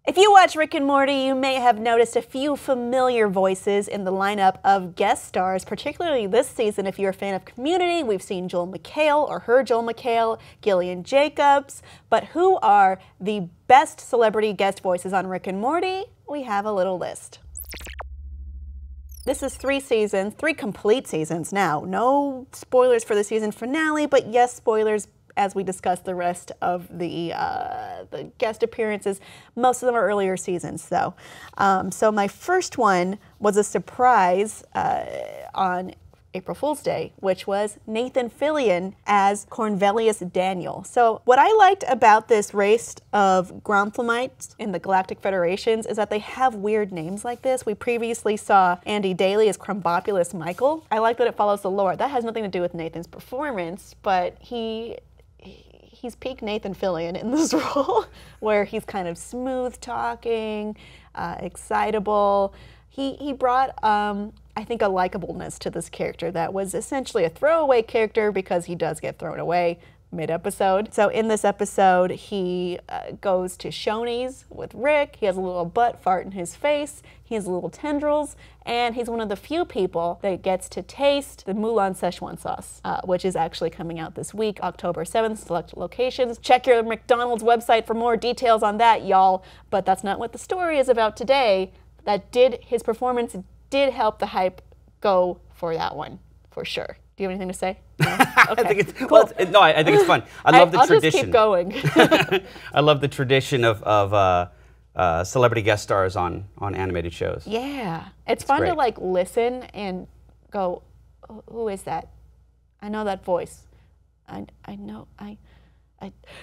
If you watch Rick and Morty, you may have noticed a few familiar voices in the lineup of guest stars, particularly this season. If you're a fan of Community, we've seen Joel McHale, or her Joel McHale, Gillian Jacobs. But who are the best celebrity guest voices on Rick and Morty? We have a little list. This is 3 seasons, 3 complete seasons now. No spoilers for the season finale, but yes, spoilers as we discuss the rest of the guest appearances. Most of them are earlier seasons, though. So my first one was a surprise on April Fool's Day, which was Nathan Fillion as Cornelius Daniel. So what I liked about this race of Gromphamites in the Galactic Federations is that they have weird names like this. We previously saw Andy Daly as Crumbopulous Michael. I like that it follows the lore. That has nothing to do with Nathan's performance, but he's peak Nathan Fillion in this role, where he's kind of smooth talking, excitable. He brought, I think, a likableness to this character that was essentially a throwaway character because he does get thrown away mid-episode. So in this episode, he goes to Shoney's with Rick. He has a little butt fart in his face. He has little tendrils, and he's one of the few people that gets to taste the Mulan Szechuan sauce, which is actually coming out this week, October 7th, select locations. Check your McDonald's website for more details on that, y'all. But that's not what the story is about today. His performance did help the hype go for that one, for sure. Do you have anything to say? No? Okay. I think it's, cool. I think it's fun. I love the tradition. I'll just keep going. I love the tradition of celebrity guest stars on animated shows. Yeah, it's fun to like listen and go, who is that? I know that voice.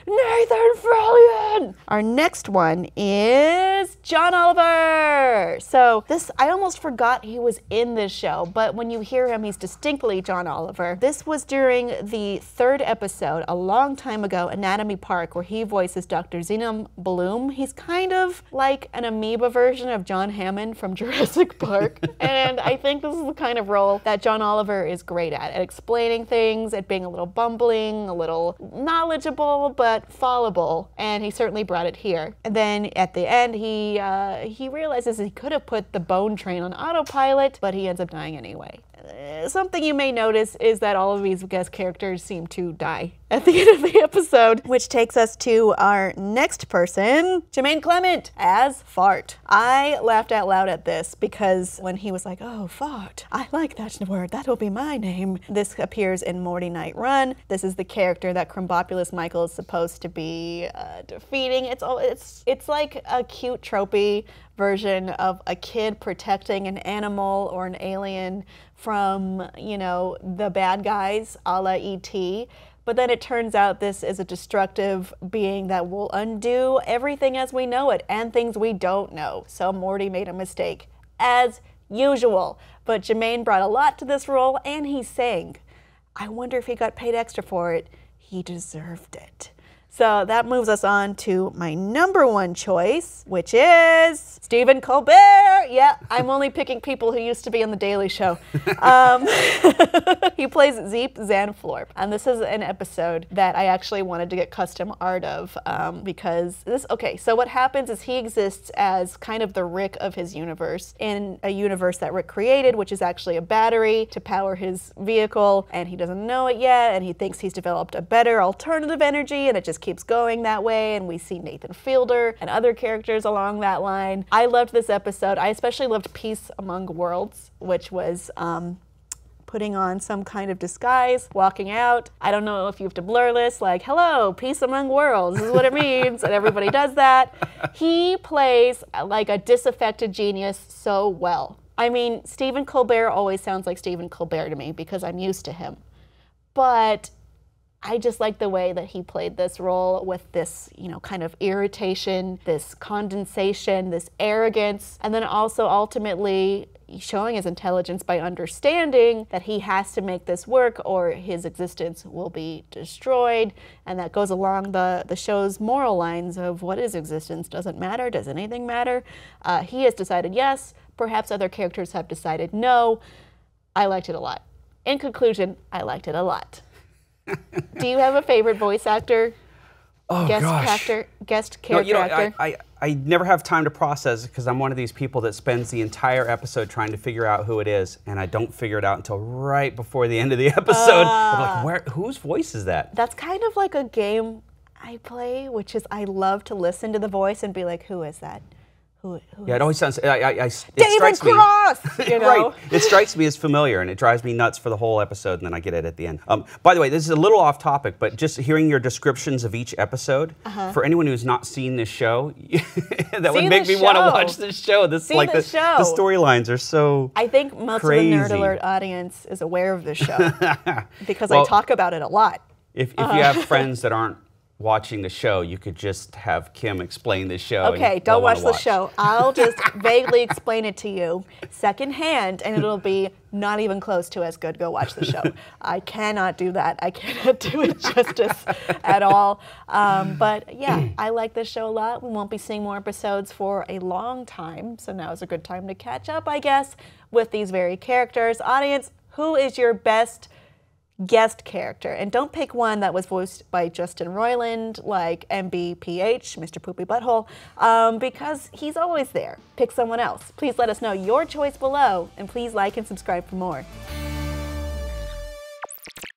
Nathan Fillion! Our next one is John Oliver. So this, I almost forgot he was in this show, but when you hear him, he's distinctly John Oliver. This was during the 3rd episode, a long time ago, Anatomy Park, where he voices Dr. Xenon Bloom. He's kind of like an amoeba version of John Hammond from Jurassic Park. And I think this is the kind of role that John Oliver is great at explaining things, at being a little bumbling, a little knowledgeable, but fallible, and he certainly brought it here. And then at the end, he realizes he could have put the bone train on autopilot, but he ends up dying anyway. Something you may notice is that all of these guest characters seem to die at the end of the episode, which takes us to our next person, Jemaine Clement as Fart. I laughed out loud at this because when he was like, oh, Fart, I like that word, that'll be my name. This appears in Morty Night Run. This is the character that Crumbopulous Michael is supposed to be defeating. It's like a cute tropey version of a kid protecting an animal or an alien from, you know, the bad guys, a la E.T., but then it turns out this is a destructive being that will undo everything as we know it and things we don't know. So Morty made a mistake, as usual. But Jemaine brought a lot to this role, and he sang. I wonder if he got paid extra for it. He deserved it. So that moves us on to my number 1 choice, which is Stephen Colbert. Yeah, I'm only picking people who used to be on The Daily Show. He plays Zeep Zanflorp, and this is an episode that I actually wanted to get custom art of because so what happens is he exists as kind of the Rick of his universe in a universe that Rick created, which is actually a battery to power his vehicle, and he doesn't know it yet, and he thinks he's developed a better alternative energy, and it just keeps going that way, and we see Nathan Fielder and other characters along that line. I loved this episode. I especially loved Peace Among Worlds, which was putting on some kind of disguise, walking out. I don't know if you have to blur this, like, hello, peace among worlds, this is what it means, and everybody does that. He plays like a disaffected genius so well. I mean, Stephen Colbert always sounds like Stephen Colbert to me because I'm used to him. But I just like the way that he played this role with this, you know, kind of irritation, this condensation, this arrogance, and then also ultimately showing his intelligence by understanding that he has to make this work or his existence will be destroyed. And that goes along the show's moral lines of what is existence? Doesn't matter? Does anything matter? He has decided yes. Perhaps other characters have decided no. I liked it a lot. In conclusion, I liked it a lot. Do you have a favorite voice actor? Oh, gosh. Guest character actor. I never have time to process because I'm one of these people that spends the entire episode trying to figure out who it is, and I don't figure it out until right before the end of the episode. I'm like, whose voice is that? That's kind of like a game I play, which is I love to listen to the voice and be like, who is that? Yeah, it always sounds. David Cross! You know? Right. It strikes me as familiar, and it drives me nuts for the whole episode, and then I get it at the end. By the way, this is a little off topic, but just hearing your descriptions of each episode, for anyone who's not seen this show, that would make me want to watch this show. The storylines are so I think most crazy. of the Nerd Alert audience is aware of this show because I talk about it a lot. If you have friends that aren't watching the show, you could just have Kim explain the show. Okay, don't watch the show. I'll just vaguely explain it to you secondhand, and it'll be not even close to as good. Go watch the show. I cannot do that. I cannot do it justice at all. But yeah, I like this show a lot. We won't be seeing more episodes for a long time, so now is a good time to catch up, I guess, with these very characters. Audience, who is your best guest character? And don't pick one that was voiced by Justin Roiland, like MBPH, Mr. Poopy Butthole, because he's always there. Pick someone else. Please let us know your choice below, and please like and subscribe for more.